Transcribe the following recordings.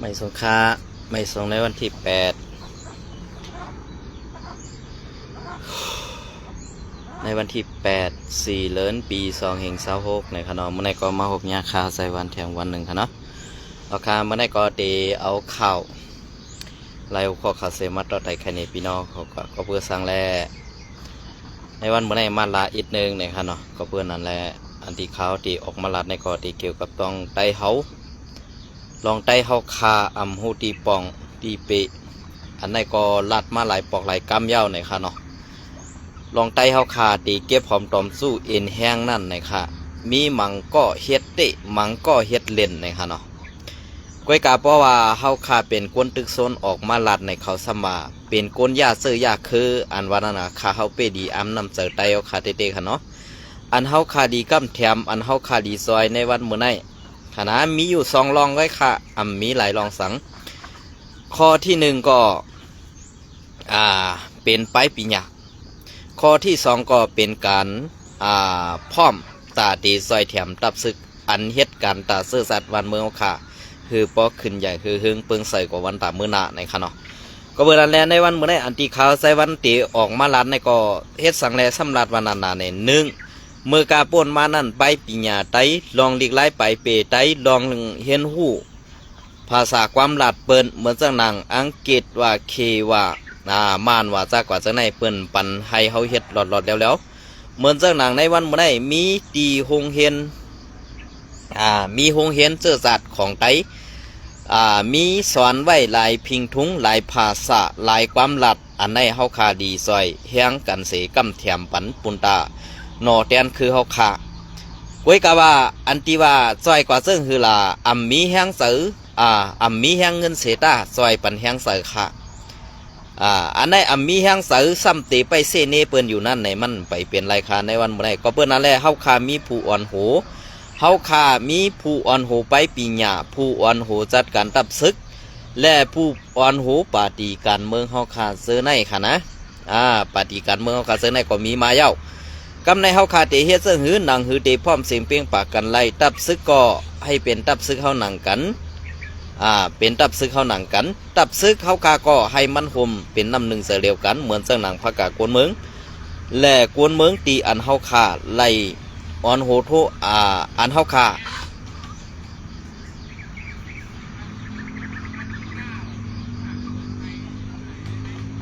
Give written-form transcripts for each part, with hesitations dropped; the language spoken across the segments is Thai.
ไม่ส่งค่าไม่ส่งในวันที่8ในวันที่4เดือนปี2026ในขนมเมื่อไหร่ก็มาหกยาคาใส่วันแถมวันหนึ่งค่ะเนาะเอาคาเมื่อไหร่ก็ตีเอาข้าวไล่ข้อขาเซมัดต่อไตไข่ในปีนอเขาก็เพื่อสร้างแร่ในวันเมื่อไหร่มาลาอีกนึงในค่ะเนาะก็เพื่อนั่นแหละอันที่เขาตีออกมาลาในก็ตีเกี่ยวกับต้องไตเขาลองไตเขาคาหูตีป่องตีเปะอันไหนก็ลัดมาหลายปอกหลายกำเย้าในค่ะเนาะลองไตเฮาขาตีเก็บหอมตอมสู้เอ็นแห้งนั่นในค่ะมีมังก็เฮ็ดเตะมังก็เฮ็ดเล่นในค่ะเนาะก้อยกาเพราะว่าเฮาขาเป็นก้นตึกโซนออกมาลัดในเขาสมาเป็นก้นยาเสื้อยาคืออันว่านั่นน่ะขาเฮาเปดีอำนำเจอไตเฮาขาเตะๆค่ะเนาะอันเฮาขาดีกำแถมอันเฮาขาดีซอยในวันมื้อนี้ขณะมีอยู่2รองไว้ค่ะมีหลายรองสังข้อที่1ก็เป็นไปปิญญาข้อที่2ก็เป็นการพร้อมตาตีซอยแถมตับซึกอันเฮ็ดการตาเสื้อสัตว์วันเมืองค่ะคือปอขึ้นใหญ่คือหึงเปิงใส่กว่าวันตามื้อหน้าในค่ะเนาะก็เวลาแลในวันมื้อนี้อันที่ขาวใส่วันตีออกมาลานในก็เฮ็ดสังแลสำหรับวันนั้นใน1มือกาป่นมานั่นไปปิญญาไตลองลีกไล่ไปเปไตลองเห็นหู้ภาษาความหลาดเปิ้นเหมือนจังหนังอังกฤษว่าเคว่าม่านว่าจากว่าจังไหนเปิ้นปันให้เฮาเฮ็ดหลอดแล้วเหมือนจังหนังในวันมื้อนี้มีตีโรงเรียนมีโรงเรียนเสื้อสัตว์ของไตมีสอนไว้หลายพิงทุงหลายภาษาหลายความหลัดอันไหนเฮาคาดีซอยแฮงกันเสกำแถมปันปุนตานอแตนคือเฮาคาก้อยกะว่าอันที่ว่าซอยกว่าซึ่งคือล่ะมีแฮงสือมีแฮงเงินเสตาซอยปันแฮงสือค่ะอันไหนมีแห้งสือซ้ำเตไปเซเนเปิ้นอยู่นั่นในมันไปเปลี่ยนรายคาในวันเมื่อไรก็เปิ้นนั่นแหละเฮาคามีผู้อ่อนโหเฮาคามีผู้อ่อนโหไปปีญาผู้อ่อนโหจัดการตับซึกและผู้อ่อนโหปาฏิการเมืองเฮาคาเซอในค่ะนะปาฏิการเมืองเฮาคาเซอในก็มีมาเย้ากำในเฮาคาเตเฮ็ดซึ่งหือหนังหือเตพร้อมเสียงเปียงปากกันไล่ตับซึกก็ให้เป็นตับซึกเฮาหนังกันเป็นตับซึกเขาหนังกันตับซึกเขากาก็ให้มันห่มเป็นน้ำหนึ่งเสียเดียวกันเหมือนเจ้าหนังพากากวนเมืองและกวนเมืองตีอันเฮาคาไล่ออนโหโทอันเฮาคา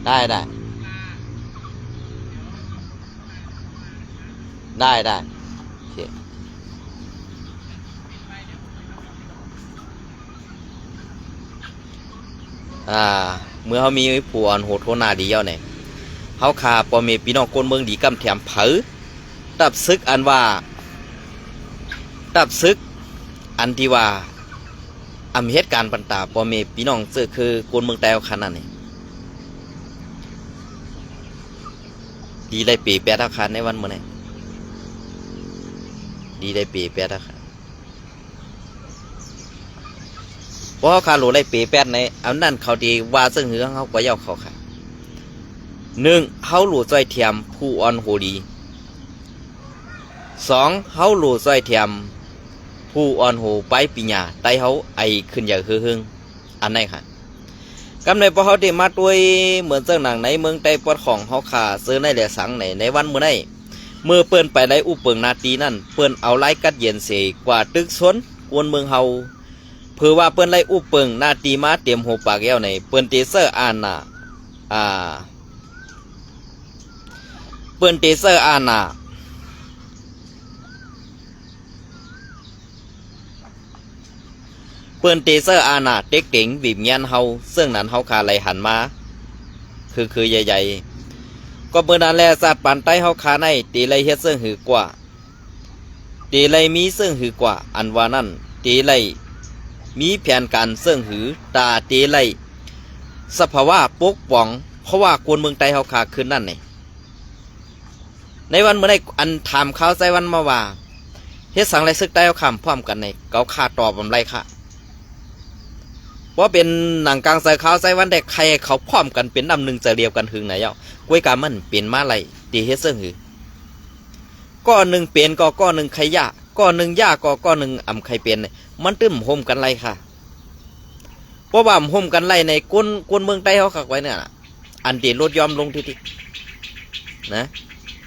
ได้โอเคเมื่อเขามีผู้อ่อนโหโทนาดีเย้าเนี่ยเขาขาปอมีพี่น้องคนเมืองดีกำแถมเผอตับซึกอันว่าตับซึกอันที่ว่าเหตุการณ์ปันตาปอมีพี่น้องเจอคือคนเมืองแตวขนาดนี้ดีได้ปีแปดอาคารในวันเมื่อไหร่ดีได้ปีแปดอาคารเพราะเขาขาหลูได้ปีแปดในอันนั้นเขาดีว่าซึ่งหือเขาก็ย่อเขาค่ะเขาหลูซอยเทียมผู้อ่อนโหดีเขาหลูซอยเทียมผู้อ่อนโหไปปีญาไตเขาไอขึ้นอย่างหึงอันไหนค่ะกำในพอเขาได้มาด้วยเหมือนเจ้าหนังในเมืองไตปอดของเขาขาซื้อในแหล่สังในวันเมื่อไหร่เมื่อเปิ้นไปได้อุปเปิงนาทีนั่นเปิ้นเอาไล่กัดเย็นเสกว่าตึกซนกวนเมืองเฮาเพื่อว่าเปิ้นไล่อุปเปิงนาทีมาเตรียมหัวปากแก้วในเปิ้นเตเซอร์เปิ้นเตเซอร์เปิ้นเตเซอร์เต็กเต็งบีบยันเฮาซึ่งนั้นเฮาคาไหลหันมาคือใหญ่ๆก็เปิ้นนั่นแหละสัตว์ปันไตเฮาคาในตีไลเฮ็ดซึ่งหือกว่าตีไลมีซึ่งหือกว่าอันว่านั่นตีไลมีแผนการเสื่องหือตาเตไลสภาวะปกป้องเพราะว่าคนเมืองไทยเขาขาขึ้นนั่นในวันเมื่อไรอันถามเขาใจวันมาว่าเฮ็ดสังไรซึกไต้เขาขำพร้อมกันในเขาขาตอบบำไรค่ะเพราะเป็นหนังกลางใส่เขาใจวันได้ใครเขาพร้อมกันเป็นนำหนึ่งจะเรียวกันหึงไหนเย้ากล้วยกามันเป็นมาไรตีเฮ็ดเสื่องหือก้อนหนึ่งเป็นก้อนหนึ่งใครยาก้อนหนึ่งยาก้อนหนึ่งใครเป็นมันตึ้มโฮมกันไรค่ะ เพราะว่าห่มกันไล่ในก้นเมืองใต้เขาขักไว้เนี่ยอันตีรถยอมลงทิศนะ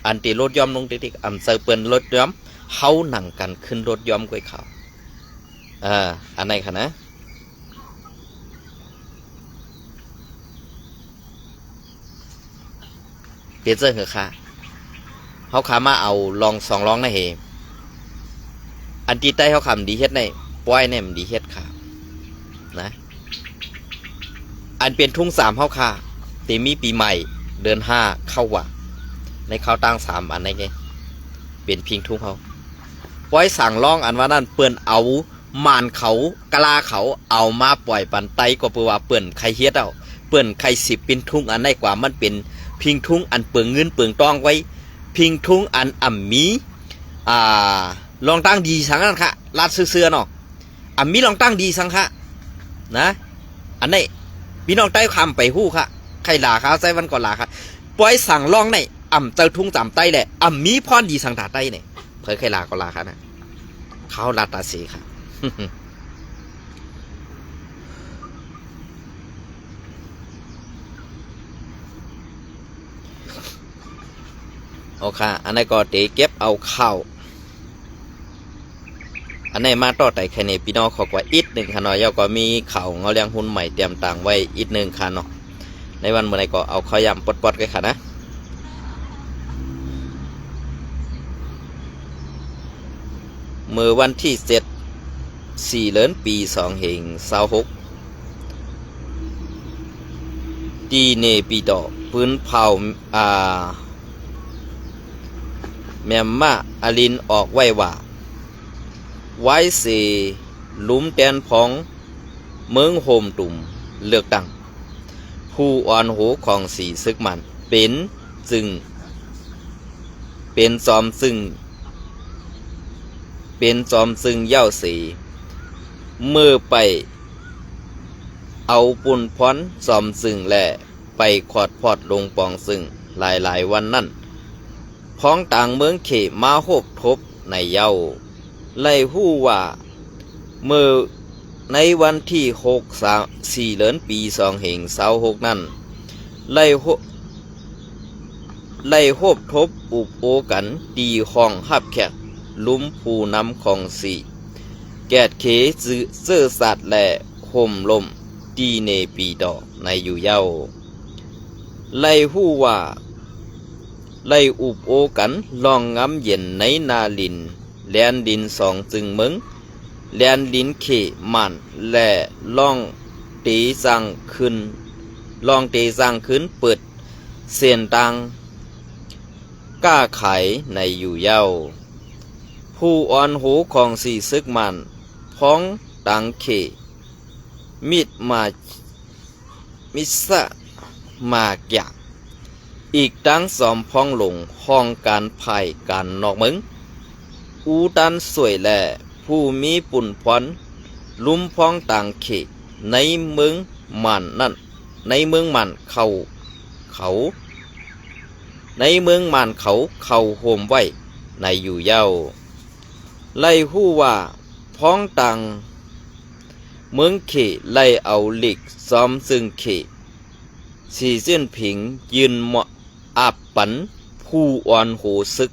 อันตีรถยอมลงทิศอำเซอร์เปิ้นรถยอมเขาหนังกันขึ้นรถยอมก้อยเขาอันไหนคะนะเปลี่ยนเสื้อเหรอคะเขาขามาเอาลอง2 ลองนะเฮอันที่ใต้เขาขำดีเฮ็ดในป้อยเนี่ยมันดีเฮ็ดค่ะนะอันเป็นทุ่ง3เขาค่ะตีมีปีใหม่เดือน5เข้าว่ะในเข้าตั้ง3อันไหนไงเป็นพิงทุ่งเขาป้อยสั่งลองอันว่านั่นเปื่อนเอามานเขากะลาเขาเอามาปล่อยปันไตก็เพื่อว่าเปื่อนใครเฮ็ดเอาเปื่อนใครสิเป็นทุ่งอันไหนกว่ามันเป็นพิงทุ่งอันเปลืองเงินเปลืองตองไว้พิงทุ่งอันอ่ำมีลองตั้งดีสังนั้นค่ะลาดเสื้อเนาะอ่ำมีลองตั้งดีสังค่ะนะอันนี้พี่น้องใต้คำไปหู้ค่ะใครหลาค่ะใส่วันก่อนหลาค่ะปล่อยสั่งลองในอ่ำเจ้าทุ่งจำใต้แหละอ่ำมีพรดีสังตาใต้เนี่ยเผยใครหลาก็หลาค่ะนะเขาลาตาสีค่ะ โอเคอันนี้ก็เตะเก็บเอาข้าวอันนี้มาต่อแต่แค่นี้พี่น้องขอกว่าอีกหนึ่งค่ะเนาะยาก็มีข่าวเงาเลี้ยงหุ้นใหม่เตรียมต่างไว้อีกหนึ่งค่ะเนาะในวันเมื่อไรก็เอาข้าวยำปดๆกันค่ะนะเมื่อวันที่4 เดือนปี2566ดีเนปีดอกปืนเผาแมมมาอาลินออกไว้ว่าไว้เสลุมแตนพองเมืองโฮมตุ่มเลือกตั้งผู้อ่อนหูของสีซึกมันเป็นจึงเป็นจอมซึ่งเย้าสีเมื่อไปเอาปุ่นพ้อนจอมซึ่งและไปขอดพอดลงปองซึ่งหลายวันนั่นพ้องต่างเมืองเขมาโหบทบในเย้าไล่หู้ว่าเมื่อในวันที่4 เดือนปี2566นั่นไล่โหบทบอุบโอกันดีห้องฮับแขกลุ้มผู้นำของสีแกดเขเสื้อสัตว์และห่มลมดีเนปีดอกในอยู่เย้าไล่หู้ว่าไล่อุบโอกันลองงำเย็นในนาลินแลนดิน2จึงมึงแลนดินเขมันและล่องตีสังขึ้นเปิดเสียนตังก้าไขในอยู่เย้าผู้อ่อนหูของสีซึกมันพ้องตังเขมิสะมาแกะอีกดังสอมพ้องหลงห้องการไผ่การนอกมึงอูดันสวยแลผู้มีปุ่นพรลุ่มพ้องต่างเขในเมืองมันนั่นในเมืองมันเขาในเมืองมันเขาโฮมไว้ในอยู่เย้าไล่หู้ว่าพ้องต่างเมืองเขไล่เอาหลีกซ้อมซึ่งเขสีเส้นผิงยืนเหมาะอาบปันผู้อ่อนโหซึก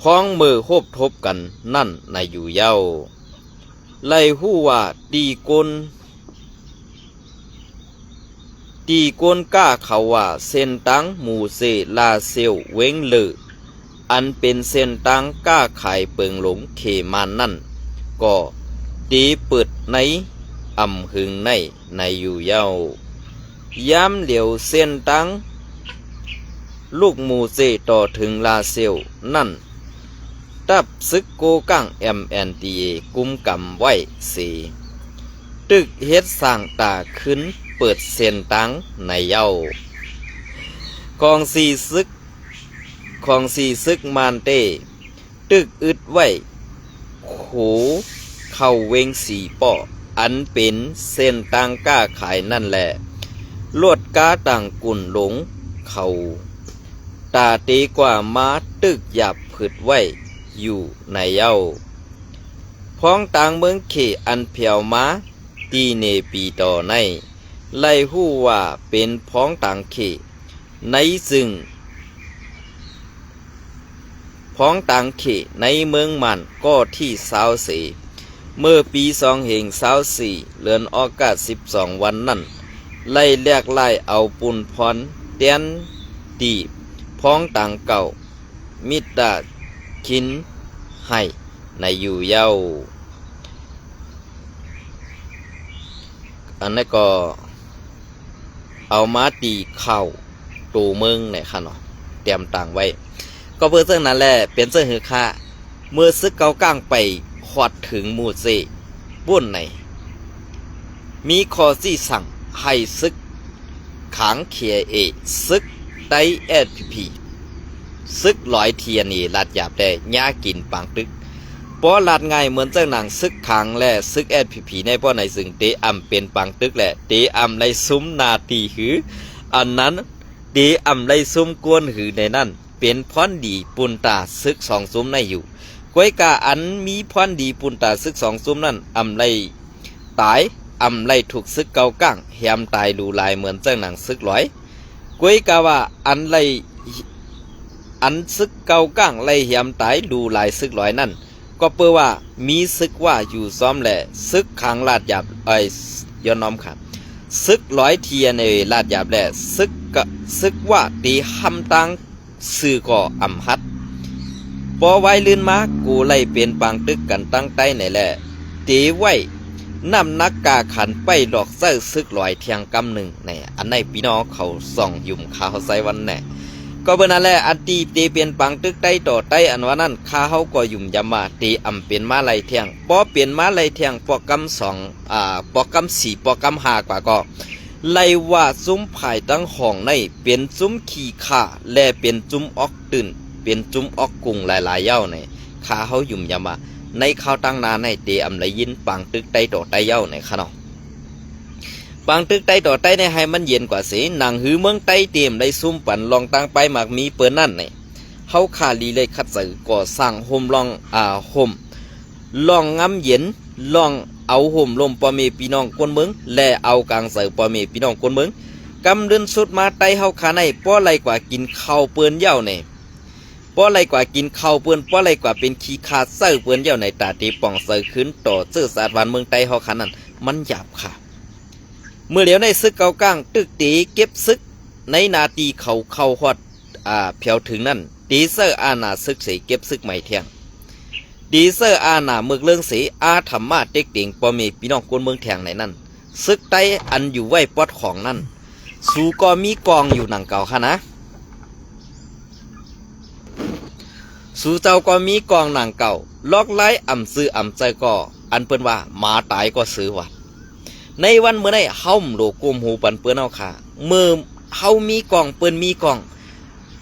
พ้องมือโคบทบกันนั่นในอยู่เย้าไล่หู้ว่าตีกนก้าเขาว่าเส้นตังหมู่เซลาเซลเวงเลืออันเป็นเส้นตังก้าขายเปิงหลงเขมันนั่นก็ตีเปิดในอ่ำหึงในอยู่เย้าย้ำเหลียวเส้นตังลูกหมู่เซต่อถึงลาเซลนั่นตับซึกโกกัง MNDA กุมกำไว้สีตึกเฮ็ดสร้างตาขึ้นเปิดเส้นตังในเย้ากองสีซึกมานเต้ตึกอึดไว้โขเข้าเวงสีป่ออันเป็นเส้นตังก้าขายนั่นแหละลวดกาต่างกุ่นหลงเขาตาตีกว่ามาตึกหยับผึดไว้อยู่ในเย้าพ้องต่างเมืองเขอันเพียวมา ตีเนปีต่อในไล่หู้ว่าเป็นพ้องต่างเขในซึ่งพ้องต่างเขในเมืองมันก็ที่24เมื่อปี2524เดือนออกาศ12วันนั้นไล่แลกไล่เอาปุนพรเตียนตีพ้องต่างเก่ามิตรคินให้ในอยู่เย้าอันนี้ก็เอามาตีเข่าตูเมืองเนี่ยค่ะเนาะเตรียมต่างไว้ก็เพื่อเรื่องนั้นแหละเป็นเสื้อหือค่าเมื่อซึกเกาก้างไปขอดถึงหมู่เซบุ่นในมีข้อที่สั่งให้ซึกขังเขียซึกไตSPPซึกลอยเทียนี่ลาดหยาบได้ย่ากินปังตึกเพราะลาดง่ายเหมือนเจ้าหนังซึกขังและซึกSPPในป้อในซึ่งเตอำเป็นปังตึกแหละเตอำในซุ้มนาตีหืออันนั้นเตอำในซุ้มกวนหือในนั้นเป็นพรดีปุนตาซึก2ซุ้มในอยู่ก้อยกาอันมีพรดีปุนตาซึก2ซุ้มนั้นอำไลตายอำไลถูกซึกเกาก้างแหมตายดูลายเหมือนเจ้าหนังซึกลอยก้อยกาว่าอันไลอันซึกเกาก้างไลแหมตายดูลายซึกลอยนั่นก็เปื่อว่ามีซึกว่าอยู่ซ้อมแหละซึกขังลาดหยาบย้อนน้อมครับซึกลอยเทียในลาดหยาบแหละซึกว่าตีหำตังสื่อก่ออำฮัดพอไว้ลื่นมากูไล่เป็นปังตึกกันตั้งใต้ไหนแหละตีไว้น้ำนักกาขันไปดอกเสื้อซึกลอยเทียงกำหนึ่งในอันในพี่น้องเขาส่องยุ่มขาเขาใส่วันแน่ก็เบอร์นั่นแหละอันตีเตเป็นปังตึกใต้ต่อใต้อันว่านั้นข้าเขาก็ยุ่มยำมาตีอำเป็นมาไล่เทียงพอเปลี่ยนมาไล่เทียงปอกกำปอกกำ4ปอกกำ5กว่าก็ไล่ว่าซุ้มภายตั้งห้องในเป็นซุ้มขี่ข่าและเป็นซุ้มออกตื่นเป็นซุ้มออกกุ้งหลายๆเย้าในข้าเขายุ่มยำมาในข้าวตั้งนานในเตอำไลยินปังตึกใต้ต่อใต้เย้าในขนมปังตึกใต้ต่อใต้ในให้มันเย็นกว่าสิหนังหือเมืองใต้เตรียมได้ซุ่มปั่นลองตั้งไปหมากมีเปิ้นนั่นในเฮาขาลีเลยคัดสื่อก่อสร้างห่มลองห่มลองงำเย็นลองเอาห่มลมปอเมพี่น้องคนเมืองและเอากลางเสือปอเมพี่น้องคนเมืองกำเดินสุดมาใต้เฮาขาในป้อไรกว่ากินข้าวเปิ้นเย้าในป้อไรกว่ากินข้าวเปิ้นป้อไรกว่าเป็นขี้ขาดเสือเปิ้นเย้าในตาตีป่องเสือขึ้นต่อซื่อสาดวันเมืองใต้เฮาขานั้นมันหยาบค่ะเมื่อเหลียวในซึกเกาก้างตึกตีเก็บซึกในนาตีเขาฮอดเพียวถึงนั่นดีเซอร์อาณาซึกสีเก็บซึกใหม่เทียงดีเซอร์อาณาเมืองเรื่องสีธรรมะเด็กเด่งปอมีพี่น้องคนเมืองแทงในนั่นซึกไตอันอยู่ไว้ปอดของนั่นสูก็มีกองอยู่หนังเก่าค่ะนะสูเจ้าก็มีกองหนังเก่าลอกไล่อ่ำซื้ออ่ำใจก็อันเปิ้นว่าหมาตายก็ซื้อวัดในวันเมื่อได้เฮาโลกุมหูปันเปิ้นเอาค่ะเมื่อเฮามีกองเปิ้นมีกอง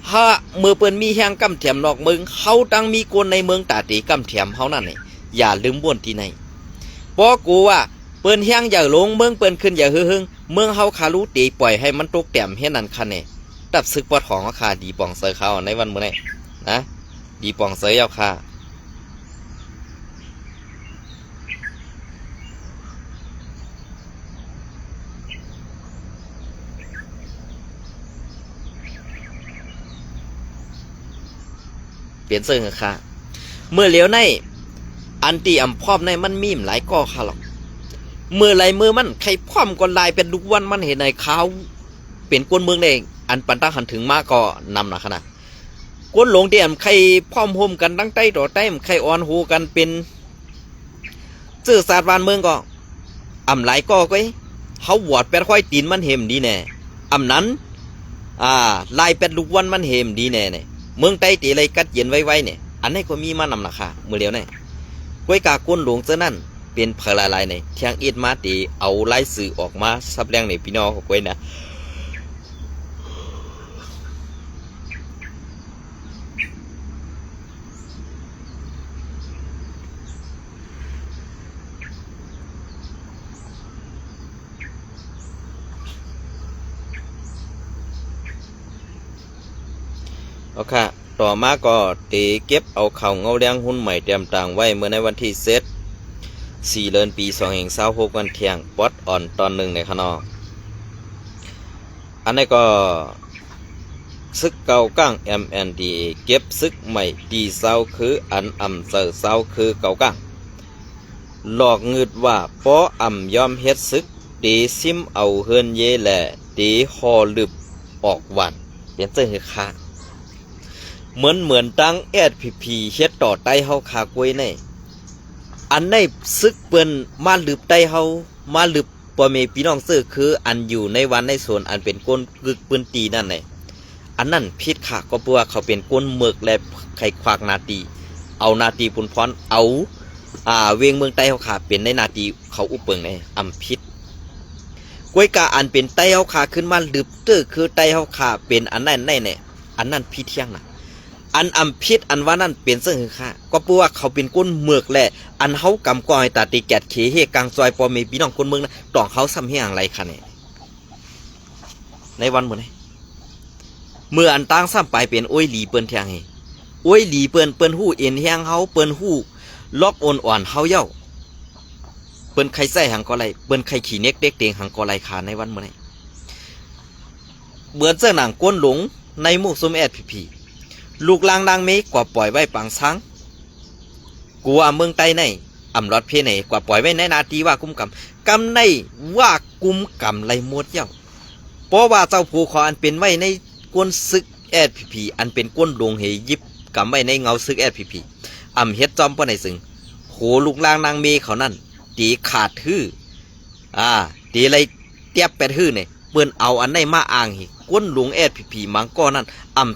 ถ้าเมื่อเปิ้นมีแห้งกำแถมนอกเมืองเฮาตั้งมีกวนในเมืองตาตีกำแถมเฮานั่นนี่อย่าลืมบ่นที่ไหนเพราะกูว่าเปิ้นแห้งอย่าลงเมืองเปิ้นขึ้นอย่าฮึ่งเมืองเฮาคารู้ตีปล่อยให้มันตกแต้มเฮ็ดนั่นคันนี่ตับซึกปอดของราคาดีปองเซอเขาในวันเมื่อได้นะดีปองเซยเอาค่ะเปลี่ยนเสื้อค่ะเมื่อเหลียวในอันตีอำพร้อมในมันมีมหลายก้อค่ะหรอกเมื่อไรเมื่อมันใครพร้อมก็ลายเป็นลูกวันมันเห็นในเขาเป็นกวนเมืองเองอันปันตั้งหันถึงมาก็นำนะขนาดกวนหลงเดียมใครพร้อมโฮมกันตั้งใต้ต่อใต้ใครอ่อนหูกันเป็นซื่อศาสตร์วานเมืองก็อำหลายก้อก็เขาวอดเป็ดค่อยตีนมันเห็มดีแน่อำนั้นลายเป็ดลูกวันมันเห็มดีแน่เนี่ยเมืองใต้ตีอะไรกัดเย็นไว้เนี่ยอันนี้ก็มีมานำราคาเมื่อเดียวเนี่ยกล้วยกาก้นหลวงเจ้านั่นเป็นเพลายเนี่ยเทียงอิดมาตีเอาไล่สื่อออกมาซับแรงในพี่น้องของกล้วยนะ เอาค่ะต่อมาก็ตีเก็บเอาเข่าเงาแดงหุ้นใหม่เตรียมต่างไว้เมื่อในวันที่ 4เดือนปี2026วันเที่ยงปอดอ่อนตอนหนึ่งในขนออันนี้ก็ซึกเก่าก้าง MNDA เก็บซึกใหม่ดีเศร้าคืออันเซอเศร้าคือเก่าก้างหลอกเงืดว่าป้อยอมเฮ็ดซึกตีซิมเอาเฮือนเยแหล่ตีหอลึบออกวันเปลี่ยนเสื้อค่าเหมือนตั้งSPPเฮ็ดต่อใต้เฮาคากวยในอันในซึกเปิ้นมาลึบใต้เฮามาลึบบ่แม่พี่น้องซื้อคืออันอยู่ในวันในโซนอันเป็นก้นกึกปืนตีนั่นแหละอันนั้นผิดค่ะก็เพราะว่าเขาเป็นก้นเมือกและไขควากนาตีเอานาตีปุนพรเอาเวียงเมืองใต้เฮาขาเป็นในนาตีเขาอุปเปิงในผิดกวยกาอันเป็นใต้เฮาขาขึ้นมาลึบเตอคือใต้เฮาขาเป็นอันนั้นแน่อันนั้นผิดเที่ยงน่ะอันผิดอันว่านั่นเป็นเสื่อค่ะก็เพราะว่าเขาเป็นก้นเมือกแหละอันเฮากำก้อยตาตีแกดเขเฮกลางซอยปอมีพี่น้องคนเมืองนะต้องเขาซ้ำเฮียงไรค่ะเนี่ยในวันเมื่อไหร่เมื่ออันตั้งซ้ำไปเป็นโอ้ยหลีเปิ้นเทียงเฮโอ้ยหลีเปิ้นหู้เอ็นเฮียงเฮาเปิ้นหู้ล็อกอ่อนเฮาเย้าเปิ้นใครใส่หังก็ไรเปิ้นใครขี่เน็กเด็กเตียงหังก็ไรขาในวันเมื่อไหร่เบื่อเจ้าหนังก้นหลงในหมู่ซุ่มSPPลูกลางดังเมกว่าปล่อยไว้ปังซังกูว่าเมืองใต้ในรอดเพไหนกว่าปล่อยไว้ในนาทีว่ากุมกำในว่ากุมกำไรหมดเย้าเพราะว่าเจ้าผู้ขออันเป็นไว้ในก้นซึกSPPอันเป็นก้นดวงเฮยิบกำไว้ในเงาซึกSPPเฮ็ดจอมป้อในซึ่งโหลูกลางนางเมเขานั่นตีขาดฮื้อตีไรเตียบแปดฮื้อเนี่ยเปิ้นเอาอันในมาอ้างหิก้นหลวงSPPมังก้อนั่น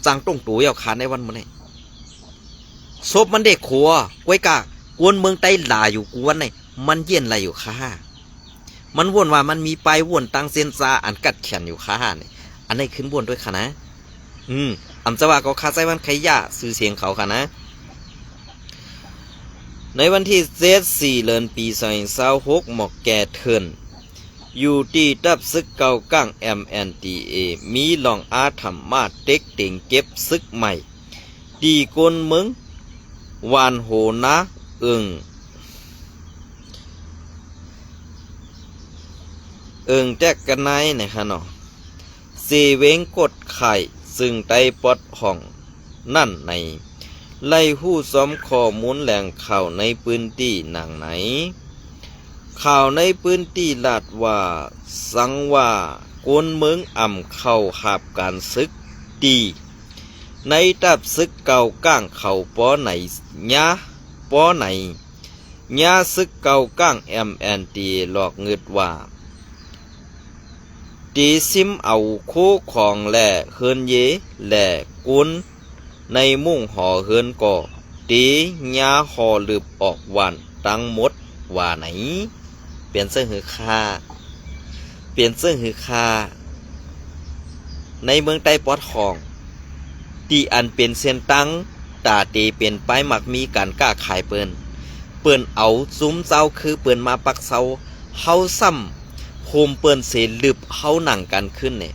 จังต้องตัวเยาขาในวันมื้อนี้ศพมันเด็กขัวกวยกากวนเมืองใต้หลาอยู่กวนในมันเย็นไรอยู่ค่ะมันวนว่ามันมีปลายวนตั้งเส้นซาอันกัดแขนอยู่ค่ะนี่อันนี้ขึ้นวนด้วยค่ะนะจะว่าก็คาใจวันขยะซื้อเสียงเขาค่ะนะในวันที่4เดือนปี2026หมอกแก่เทินอยู่ที่ตับซึกเก่าก้าง MNDA มีลองอาธรรมมาเต็กเต็งเก็บซึกใหม่ดีกนเมืองวานโหนะแจกกันในนะครับเนาะเสเวงกดไข่ซึ่งไตปอดห้องนั่นในไล่หู้ซ้อมข้อมูลแหล่งข่าวในพื้นที่หนังไหนข่าวในพื้นที่ลาดว่าสังว่ากวนเมืองเข้าขับการซึกดีในตับซึกเก่าก้างเข่าป้อไหนยะป้อไหนยะซึกเก่าก้างMNDAหลอกเงิดว่าตีซิมเอาโคของแหล่เฮินเยแหล่กุนในมุ่งห่อเฮินก่อตียาห่อลืบออกวันตั้งหมดว่าไหนเปลี่ยนเสื้อหือคาในเมืองใต้ปอดของที่อันเป็นเส้นตั้งตาตีเป็นป้ายหมักมีการกล้าขายเปิ้นเอาซุ้มเจ้าคือเปิ้นมาปักเสาเฮาซ้ำโฮมเปิ้นเสลึบเฮาหนังกันขึ้นเนี่ย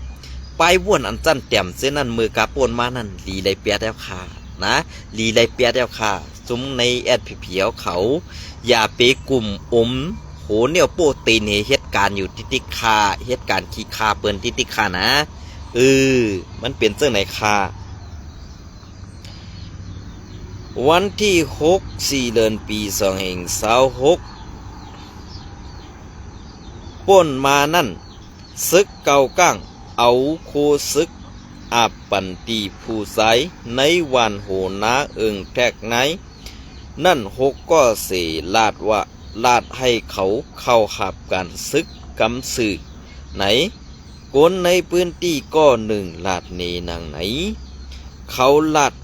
ป้ายว่นอันจันแต้มเส้นนั้นมือกาป่นมานั่นลีไลเปียดแล้วค่ะนะลีไลเปียดแล้วค่ะซุ้มในSPPเขาอย่าไปกลุ่มโหเนี่ยโปตีนเหตุการณ์อยู่ติคาเหตุการณ์ขี้คาเปิ้นติคานะมันเป็นเรื่องไหนคาวันที่4เดือนปี2026ป่นมานั่นซึกเก่าก้างเอาโคซึกอาปันตีผู้ใสในวันโหนาแทกไงนั่นก็เสลาดให้เขาเข้าขับการซึกกำสือไหนกนในพื้นที่ก็ลาดเนนางไหนเขาลาด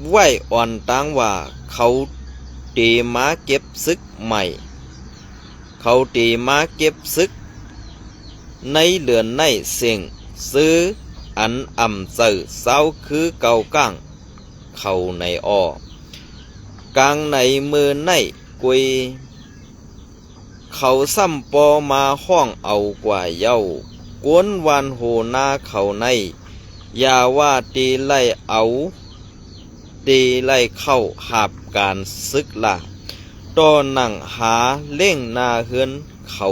ไหวอ่อนตั้งว่าเขาเตมาเก็บซึกใหม่เขาเตมาเก็บซึกในเหลือนในเสียงซื้ออันเสือเศร้าคือเก่าก้างเขาในกลางในมือในกุยเขาซ้ำปอมาห้องเอากว่าเย้ากวนวันโหนาเขาในอย่าว่าตีไล่เอาตีไล่เข้าหาบการซึกละ ต่อหนังหาเล่งนาเฮือนเขา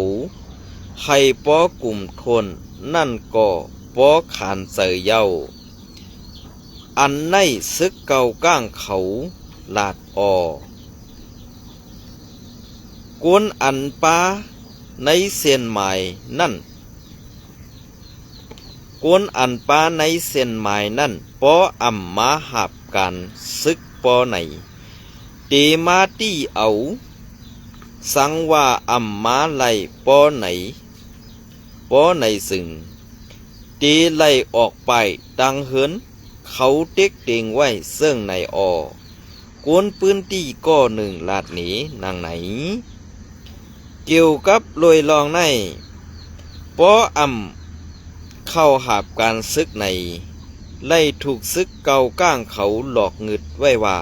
ให้ป้อกลุ่มทนนั่นก็ป้อขานเสยเย้าอันในซึกเก่าก้างเขาลาดกวนอันป้าในเส้นหมายนั่นกวนอันป้าในเส้นหมายนั่นป้ออ่ำมาหับการซึกป้อไหนเตมาตี้เอาสังว่าอ่ำมาไล่ป้อไหนป้อไหนสึงตีไล่ออกไปดังเหินเขาเต็กเต็งไว้เสื่องในกวนปืนตีก้อหนึ่งลาดหนีนางไหนเกี่ยวกับลอยลองในป้ออ่ำเข้าหาบการซึกในไล่ถูกซึกเก่าก้างเขาหลอกงึดไว้ว่า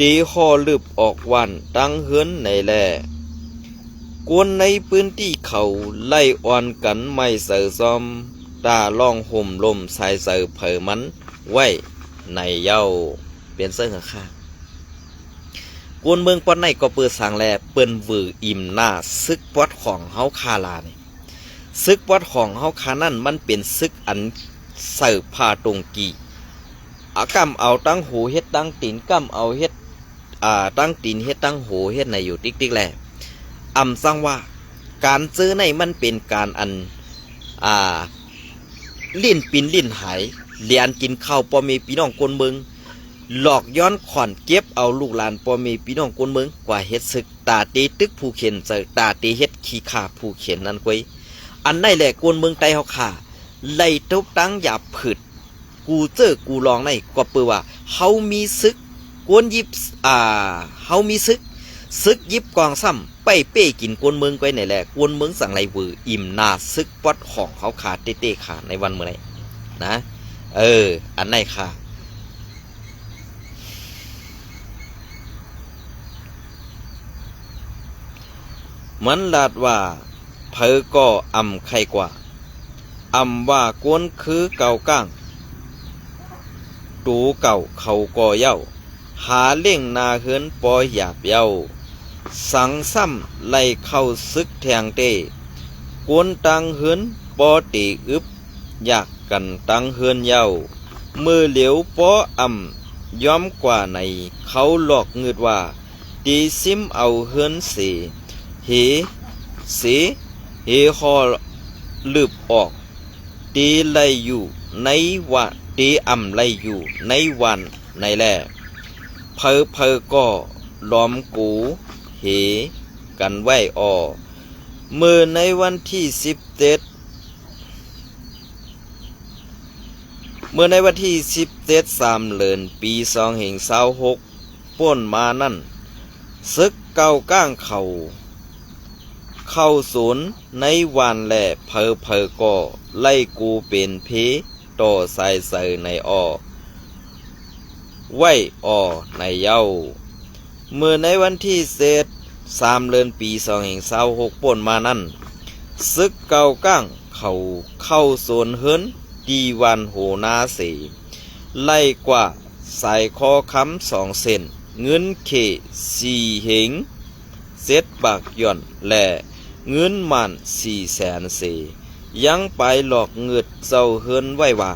ตีคอลืบออกวันดังเหินในแลกวนในพื้นที่เขาไล่อ่อนกันไม่เสือซอมตาล่องห่มลมสายเสือเผยมันไว้ในเย้าเป็นเสื้อข้ากวนเมืองปอนในก็เปิดสางแลเปิ้นวืออิ่มหน้าซึกวัดของเฮาคาลานี่ซึกวัดของเฮาคานั่นมันเป็นซึกอันเสือพาตรงกีกำเอาตั้งหูเฮ็ดตั้งตีนกำเอาเฮ็ดตั้งตีนเฮ็ดตั้งหูเฮ็ดในอยู่ติ๊กแลสร้างว่าการซื้อในมันเป็นการอันลิ้นปินลิ้นหายเลียนกินข้าวปอมีพี่น้องคนเมืองหลอกย้อนขอนเก็บเอาลูกหลานปอมีพี่น้องคนเมืองกว่าเฮ็ดศึกตาตีตึกผู้เข็นเจอตาตีเฮ็ดขี้ขาผู้เข็นนั่นกวยอันนั่นแหละคนเมืองไตเฮาขาไล่ทุบตั้งหยาบผึดกูเจอกูลองในก็เปื้อว่าเฮามีศึกกวนยิบเฮามีศึกยิบกองซ้ำไปเป้กินกวนเมืองไว้ไหนแหละกวนเมืองสั่งไรวืออิ่มนาซึกวัดของเขาขาดเต้ขาในวันเมื่อไหร่นะอันไหนค่ะมันลาดว่าเพอก็ใครกว่าว่ากวนคือเก่าก้างตูเก่าเขาก่อเย้าหาเล่งนาเฮือนปอหยาบเย้าสังซ้ำไล่เข้าซึกแทงเตกวนตังเฮือนปอตีอึบอยากกันตังเฮือนเย้ามือเหลียวปอย้อมกว่าในเขาหลอกเงืดว่าตีซิมเอาเฮือนเฮคอลืบออกตีไล่อยู่ในวันตีไล่อยู่ในวันในแลเพอก็ล้อมกูเหกันไว้มือในวันที่173 เดือนปี2526ป่นมานั่นซึกเก่าก้างเข้าศูนย์ในวันแหล่เพอก็ไล่กูเป็นเพต่อสายเสยในไว้ในเย้าเมื่อในวันที่3 เดือนปี2526ป่นมานั่นซึกเก่าก้างเข้าโซนเฮิรนดีวันโหนาเสไล่กว่าสายคอค้ำ2 เส้นเงินเค4 เหง7 บาทย่อนและเงินมัน400,000 เสยังไปหลอกเงืดเจ้าเฮิรนไว้ว่า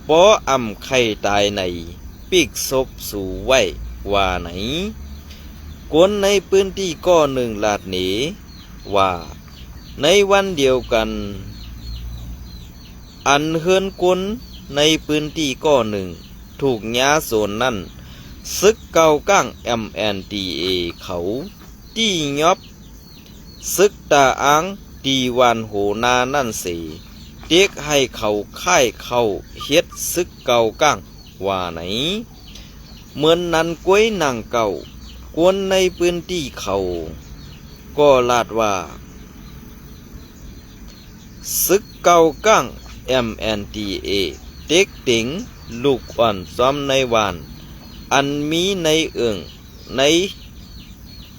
ป้อไข่ตายในปีกศพสู่ไว้ว่าไหนกวนในพื้นที่ก้อหนึ่งลาดหนีว่าในวันเดียวกันอันเฮิรนกวนในพื้นที่ก้อหนึ่งถูกย้าโซนนั่นซึกเก่าก้าง MNDA เขาที่ยอบซึกตาอ้างตีวันโหนานั่นสิเด็กให้เขาค่ายเขาเฮ็ดซึกเก่าก้างว่าไหนเหมือนนั้นกล้วยนางเก่ากวนในพื้นที่เขาก็ลาดว่าซึกเก่าก้าง MNDA เด็กติ๋งลูกอ่อนซ้อมในวานอันมีในใน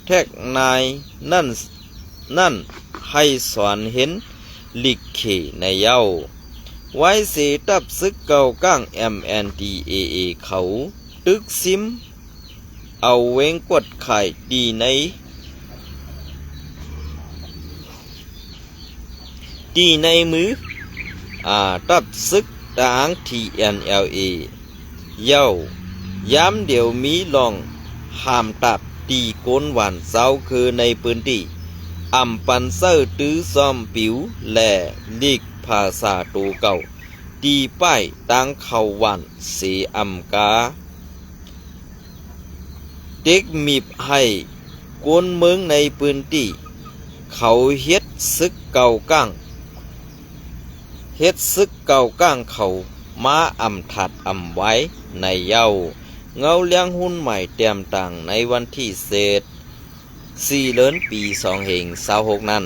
แท็กนายนั่นให้สอนเห็นลิกเขในเย้าไว้เสตับซึกเก่าก้าง MNDAA เขาตึกซิมเอาเวงกดไข่ดีใน ตีในมือตับซึกต่าง TNLA เย้าย้ำเดี๋ยวมีลองห้ามตับตีโกนหวานเศร้าคือในพื้นที่อำปันเซอร์ตื้อซ่อมผิวและลีกภาษาตูเก่าตีป้ายตั้งเขาวันเสียอำกาเด็กมีบให้กวนเมืองในพื้นที่เขาเฮ็ดซึกเก่าก้างเขามาอำถัดอำไว้ในเย้าเงาเลี้ยงหุ้นใหม่เตรียมต่างในวันที่เศษ4 เดือนปี2เหง26นั้น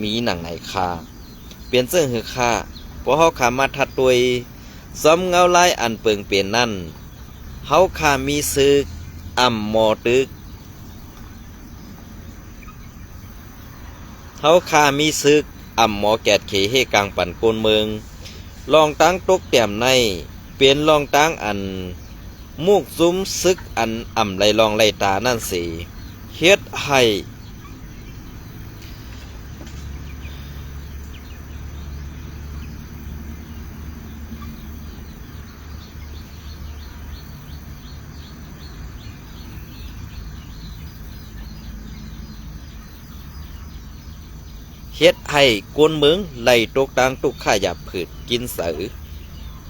มีหนังไหนคาเปลี่ยนเสื้อหือคาเพราะเขาขามาทัดตัวยซ้อมเงาลายอันเปิงเปลี่ยนนั่นเขาขามีซึกอ่ำหมอตึกเขาขามีซึกอ่ำหมอแกดเขเฮกลางปั่นโกนเมืองลองตั้งตกแต้มในเปลี่ยนลองตั้งอันมูกซุ้มซึกอันอ่ำไหลลองไหลตานั่นสิเฮ็ดให้กวนเมืองไหลตกตังตุกข้าหยาบผืดกินเสือ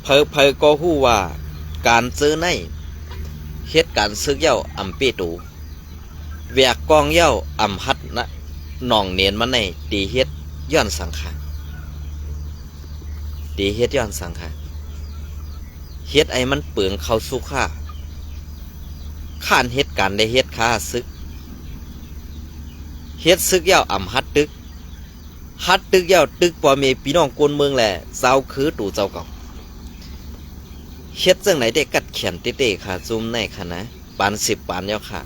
เพอก็ฮู้ว่าการเจอในเฮ็ดการซึกเย้าอำเปตูแวกกองเย้าอำหัดนะหนองเนียนมาในตีเฮ็ดย้อนสังขารเฮ็ดไอ้มันเปลืองเข้าสู่ข้านเฮ็ดการได้เฮ็ดค่าซึกเฮ็ดซึกเย้าอำหัดตึกเย้าตึกปอเมพี่น้องกวนเมืองแหละเจ้าคือตู่เจ้าเก่าเฮ็ดจังไหนได้กัดเขียนเต้ๆค่ะซุ่มในค่ะนะปาน10 ปานเย้าค่ะ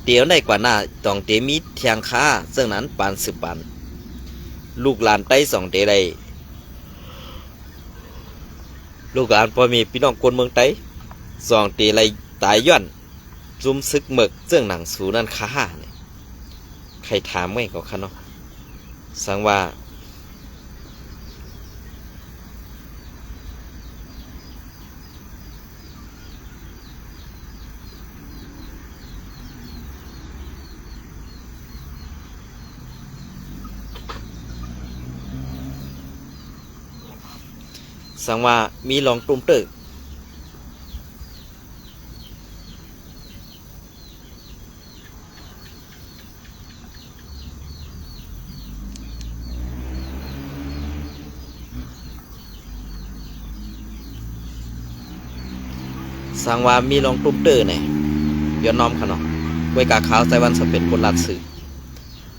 เดี๋ยวในกว่าหน้าต้องเตมีเทียงค่าซึ่งนั้นปาน10 ปานลูกหลานไต้2เตได้ลูกหลานพอมีพี่น้องคนเมืองไต้2เตไรตายย้อนซุ่มซึกหมึกซึ่งหนังสูนั่นค่าเนี่ยใครถามไว้ก็ค่ะเนาะสังว่ามีลองตุ่มตึกสังว่ามีลองตุ่มตึกเนี่ยย้อนน้อมขนมไว้กาขาวใส่วันสเป็นคนลัดสื่อ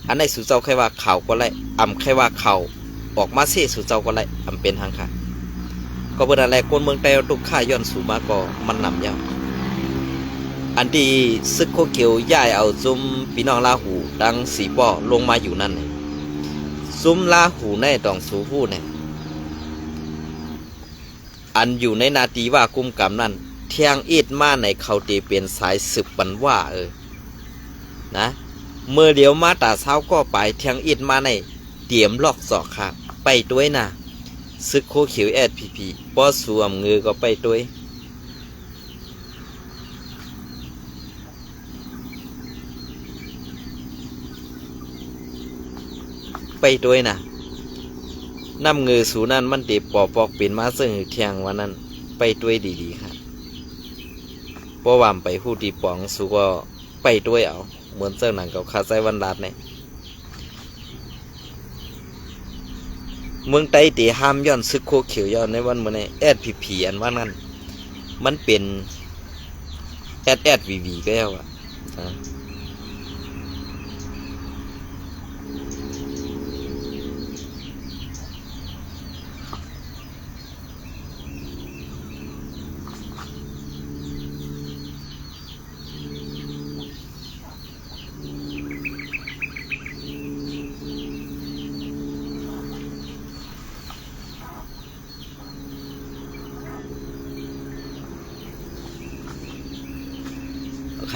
อันในสู่เจ้าใครว่าข่าวก็ไล่อำใครว่าข่าวออกมาเสียสู่เจ้าก็ไล่อำเป็นทางค่ะก็เปิดอะไรคนเมืองไต้ตุกข้าย้อนสู่มาก็มันนำยาวอันที่ซึกโคเขียวย้ายเอาซุ้มพี่น้องลาหูดังสีป้อลงมาอยู่นั่นเลยซุ้มลาหูในต้องสู่ผู้เนี่ยอันอยู่ในนาทีว่ากุมกรรมนั่นเที่ยงอีดมาในเขาตีเป็นสายสืบบันว่านะเมื่อเดี๋ยวมาตาเช้าก็ไปเที่ยงอีดมาในเตรียมลอกศอกค่ะไปด้วยนะซึกโคเขียวSPPป้อสวมเงือก็ไปด้วยนะน้ำเงือสูนั่นมันตีปอกเป็นมาซึ่งเที่ยงวันนั้นไปด้วยดีๆค่ะป้อวามไปหู้ตีปองสูก็ไปด้วยเอาเหมือนเจ้าหนังกับคาไซวันลาดเนี่ยเมืองไต้ตีห้ามย้อนซึกโคเขียวย้อนในวันเมื่อในSPPอันว่านั้นมันเป็นSSVVก็แล้วอ่ะ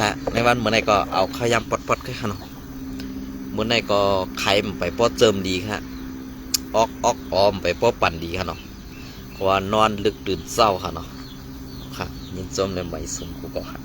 ค่ะในวันเมื่อไหร่ก็เอาขยำปอดๆขึ้นค่ะเนาะเมื่อไหร่ก็ไข่ไปปอดเจิมดีค่ะ ออกออมไปป้อปั่นดีค่ะเนาะเพราะว่านอนลึกตื่นเศร้าค่ะเนาะค่ะยินจมในไหมสมกูก็ค่ะ